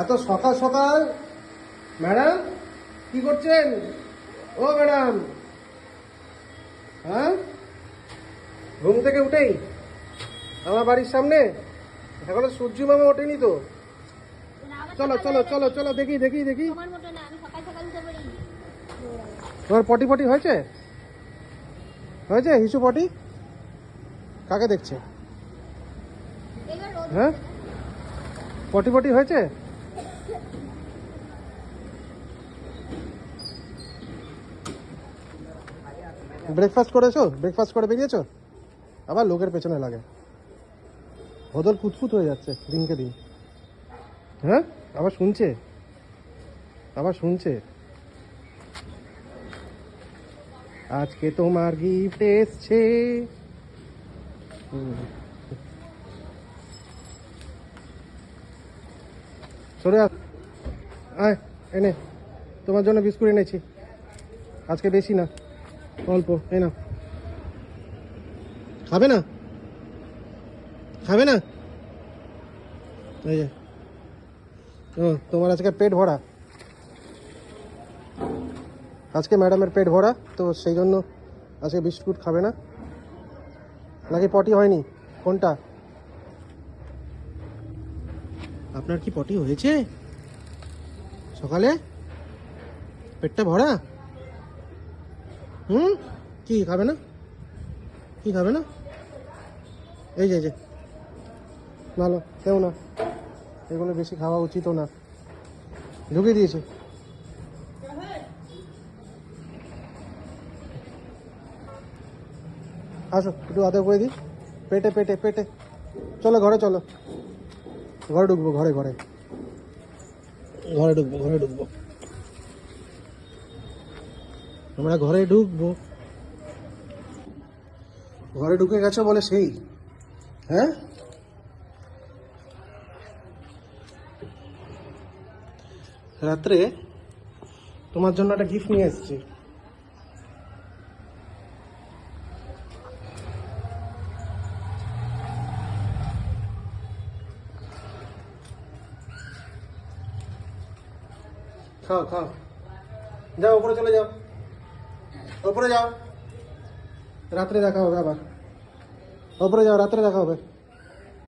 এত সকাল সকাল ম্যাডাম কি করছেন? ও ম্যাডাম, হ্যাঁ ঘুম থেকে উঠেই আমার বাড়ির সামনে এখনো সূর্য মামা ওঠেনি তো। চলো চলো চলো চলো দেখি দেখি দেখি তোমার পটি পটি হয়েছে? হয়েছে হিসু পটি? কাকে দেখছে? হ্যাঁ পটি পটি হয়েছে? ব্রেকফাস্ট করেছো? ব্রেকফাস্ট করে বেরিয়েছো? আবার লোকের পেছনে লাগে, বদল কুতকুত হয়ে যাচ্ছে দিনকে দিন। হ্যাঁ আবার শুনছে, আবার শুনছে আজকে তোমার গিফট এসছে। সরে আয়, এনে তোমার জন্য বিস্কুট এনেছি, আজকে বেশি না অল্প। এই না, খাবে না? খাবে না? এই যে ও তোমার আজকে পেট ভরা, আজকে ম্যাডামের পেট ভরা তো সেই জন্য আজকে বিস্কুট খাবে না। নাকি পটি হয়নি? কোনটা? আপনার কি পটি হয়েছে সকালে? পেটটা ভরা? কি খাবে না? কি খাবে না? এই যে ভালো কেউ না, এগুলো বেশি খাওয়া উচিতও না। ঢুকিয়ে দিয়েছে। আসো একটু আদর করে দিই, পেটে পেটে পেটে। চলো ঘরে চলো, ঘরে ঢুকবো, ঘরে ঘরে ঘরে ঢুকবো, ঘরে ঢুকবো, আমরা ঘরে ঢুকবো। ঘরে ঢুকে গেছো বলে সেই? হ্যাঁ রাত্রে তোমার জন্য একটা গিফট নিয়ে এসেছি। খাও খাও, যাও উপরে চলে যাও, উপরে যাও, রাত্রে দেখা হবে আবার। উপরে যাও, রাত্রে দেখা হবে।